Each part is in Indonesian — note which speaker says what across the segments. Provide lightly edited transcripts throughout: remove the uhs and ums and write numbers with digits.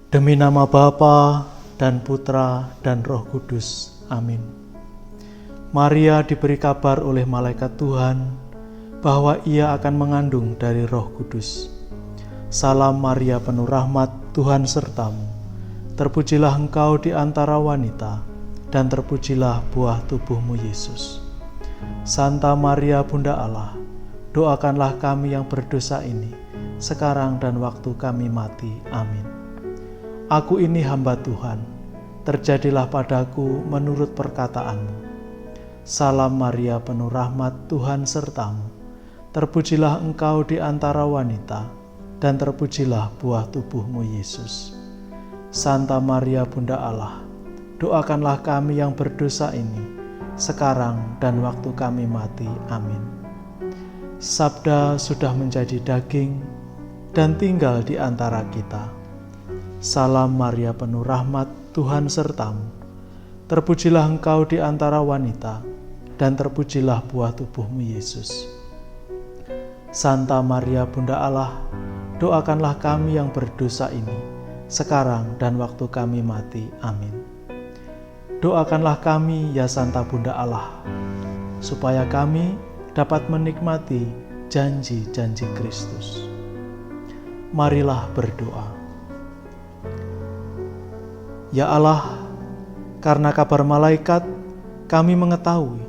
Speaker 1: Demi nama Bapa dan Putra dan Roh Kudus. Amin. Maria diberi kabar oleh malaikat Tuhan bahwa ia akan mengandung dari Roh Kudus. Salam Maria, penuh rahmat, Tuhan sertamu. Terpujilah engkau di antara wanita, dan terpujilah buah tubuhmu Yesus. Santa Maria Bunda Allah, doakanlah kami yang berdosa ini, sekarang dan waktu kami mati. Amin. Aku ini hamba Tuhan, terjadilah padaku menurut perkataanmu. Salam Maria, penuh rahmat, Tuhan sertamu. Terpujilah engkau di antara wanita, dan terpujilah buah tubuhmu Yesus. Santa Maria Bunda Allah, doakanlah kami yang berdosa ini, sekarang dan waktu kami mati. Amin. Sabda sudah menjadi daging dan tinggal di antara kita. Salam Maria, penuh rahmat, Tuhan sertamu. Terpujilah engkau di antara wanita, dan terpujilah buah tubuhmu Yesus. Santa Maria Bunda Allah, doakanlah kami yang berdosa ini, sekarang dan waktu kami mati. Amin. Doakanlah kami, ya Santa Bunda Allah, supaya kami dapat menikmati janji-janji Kristus. Marilah berdoa. Ya Allah, karena kabar malaikat kami mengetahui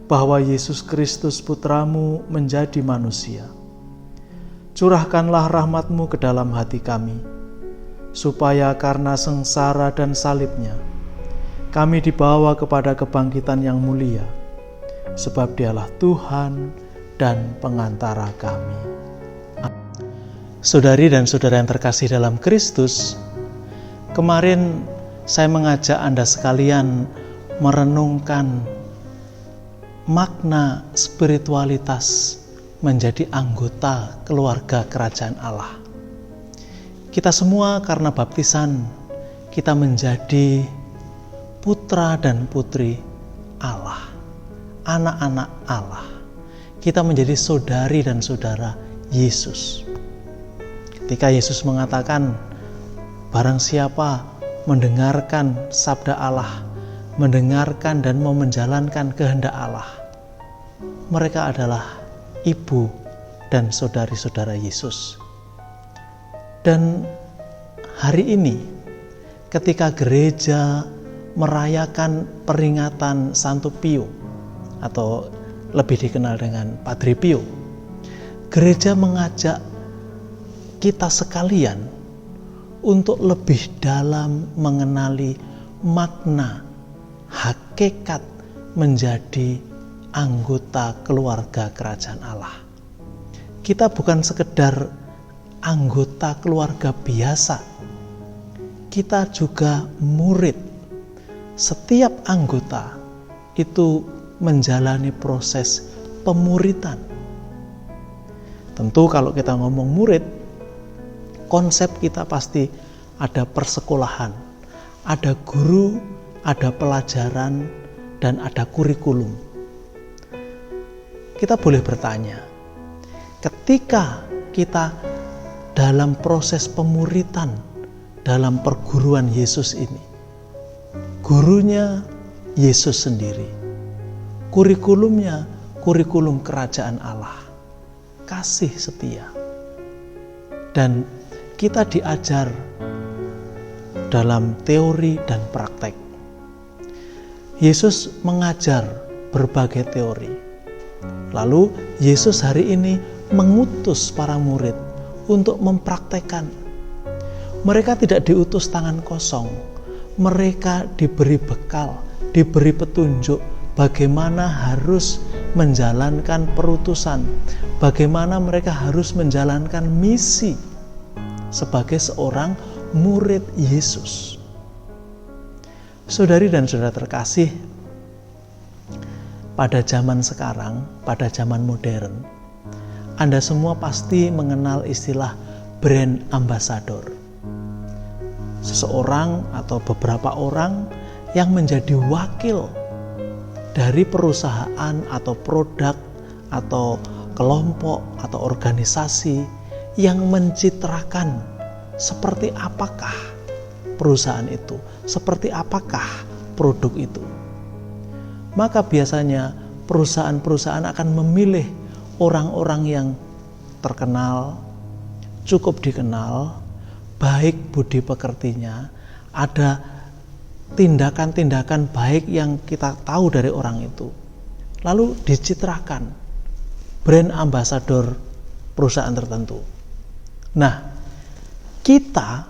Speaker 1: bahwa Yesus Kristus Putramu menjadi manusia. Curahkanlah rahmat-Mu ke dalam hati kami, supaya karena sengsara dan salibnya, kami dibawa kepada kebangkitan yang mulia, sebab Dialah Tuhan dan pengantara kami. Saudari dan saudara yang terkasih dalam Kristus, kemarin saya mengajak Anda sekalian merenungkan makna spiritualitas menjadi anggota keluarga kerajaan Allah. Kita semua karena baptisan, kita menjadi putra dan putri Allah, anak-anak Allah. Kita menjadi saudari dan saudara Yesus. Ketika Yesus mengatakan, barang siapa mendengarkan sabda Allah, mendengarkan dan mau menjalankan kehendak Allah, mereka adalah ibu dan saudari-saudara Yesus. Dan hari ini, ketika gereja merayakan peringatan Santo Pio, atau lebih dikenal dengan Padre Pio, gereja mengajak kita sekalian untuk lebih dalam mengenali makna, hakikat menjadi anggota keluarga kerajaan Allah. Kita bukan sekedar anggota keluarga biasa, kita juga murid. Setiap anggota itu menjalani proses pemuritan. Tentu kalau kita ngomong murid, konsep kita pasti ada persekolahan, ada guru, ada pelajaran, dan ada kurikulum. Kita boleh bertanya, ketika kita dalam proses pemuritan dalam perguruan Yesus ini, gurunya Yesus sendiri, kurikulumnya kurikulum kerajaan Allah, kasih setia, dan kita diajar dalam teori dan praktek. Yesus mengajar berbagai teori. Lalu Yesus hari ini mengutus para murid untuk mempraktekkan. Mereka tidak diutus tangan kosong. Mereka diberi bekal, diberi petunjuk bagaimana harus menjalankan perutusan, bagaimana mereka harus menjalankan misi sebagai seorang murid Yesus. Saudari dan saudara terkasih, pada zaman sekarang, pada zaman modern, Anda semua pasti mengenal istilah brand ambassador. Seseorang atau beberapa orang yang menjadi wakil dari perusahaan atau produk atau kelompok atau organisasi yang mencitrakan seperti apakah perusahaan itu? Seperti apakah produk itu? Maka biasanya perusahaan-perusahaan akan memilih orang-orang yang terkenal, cukup dikenal, baik budi pekertinya, ada tindakan-tindakan baik yang kita tahu dari orang itu. Lalu dicitrakan brand ambasador perusahaan tertentu. Nah, kita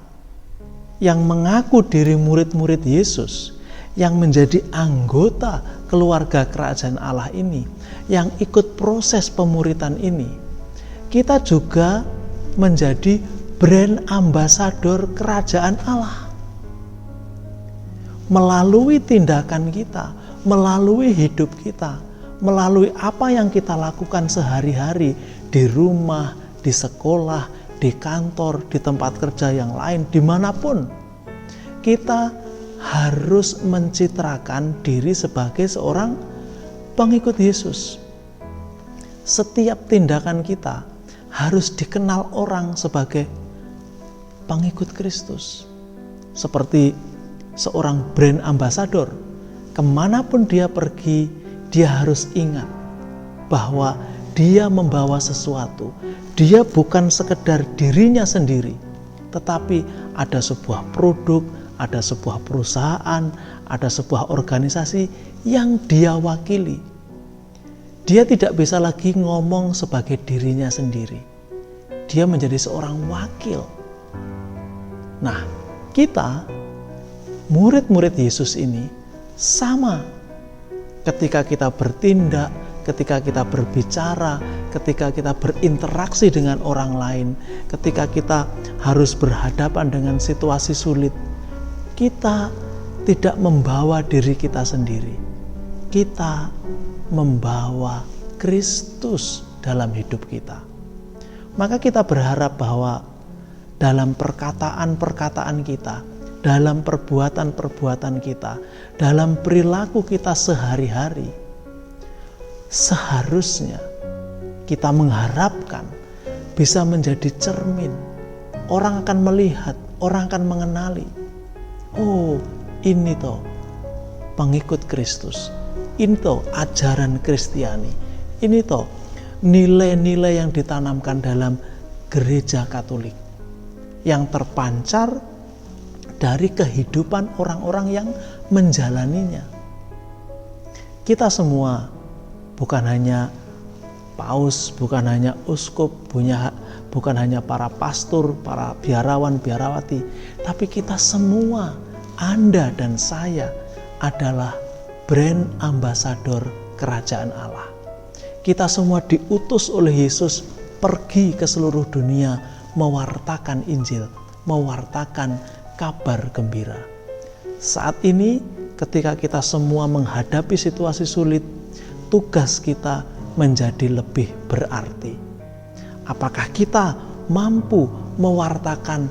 Speaker 1: yang mengaku diri murid-murid Yesus, yang menjadi anggota keluarga kerajaan Allah ini, yang ikut proses pemuritan ini, kita juga menjadi brand ambasador kerajaan Allah. Melalui tindakan kita, melalui hidup kita, melalui apa yang kita lakukan sehari-hari di rumah, di sekolah, di kantor, di tempat kerja yang lain, dimanapun, kita harus mencitrakan diri sebagai seorang pengikut Yesus. Setiap tindakan kita harus dikenal orang sebagai pengikut Kristus. Seperti seorang brand ambassador, kemanapun dia pergi, dia harus ingat bahwa dia membawa sesuatu. Dia bukan sekedar dirinya sendiri, tetapi ada sebuah produk, ada sebuah perusahaan, ada sebuah organisasi yang dia wakili. Dia tidak bisa lagi ngomong sebagai dirinya sendiri. Dia menjadi seorang wakil. Nah, kita murid-murid Yesus ini sama. Ketika kita bertindak, ketika kita berbicara, ketika kita berinteraksi dengan orang lain, ketika kita harus berhadapan dengan situasi sulit, kita tidak membawa diri kita sendiri. Kita membawa Kristus dalam hidup kita. Maka kita berharap bahwa dalam perkataan-perkataan kita, dalam perbuatan-perbuatan kita, dalam perilaku kita sehari-hari, seharusnya kita mengharapkan bisa menjadi cermin. Orang akan melihat, orang akan mengenali. Oh, ini toh pengikut Kristus. Ini toh ajaran Kristiani. Ini toh nilai-nilai yang ditanamkan dalam gereja Katolik, yang terpancar dari kehidupan orang-orang yang menjalaninya. Kita semua, bukan hanya paus, bukan hanya uskup, bukan hanya para pastor, para biarawan, biarawati, tapi kita semua, Anda dan saya, adalah brand ambasador kerajaan Allah. Kita semua diutus oleh Yesus pergi ke seluruh dunia mewartakan Injil, mewartakan kabar gembira. Saat ini ketika kita semua menghadapi situasi sulit, tugas kita menjadi lebih berarti. Apakah kita mampu mewartakan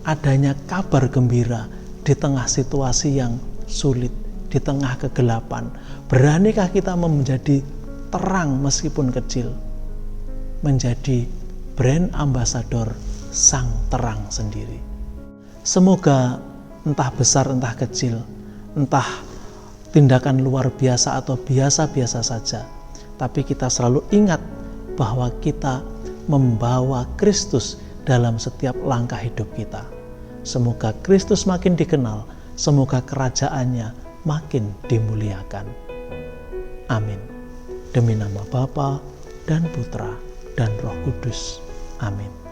Speaker 1: adanya kabar gembira di tengah situasi yang sulit, di tengah kegelapan? Beranikah kita menjadi terang meskipun kecil, menjadi brand ambasador sang terang sendiri? Semoga entah besar entah kecil, entah tindakan luar biasa atau biasa-biasa saja, tapi kita selalu ingat bahwa kita membawa Kristus dalam setiap langkah hidup kita. Semoga Kristus makin dikenal, semoga kerajaannya makin dimuliakan. Amin. Demi nama Bapa dan Putra dan Roh Kudus. Amin.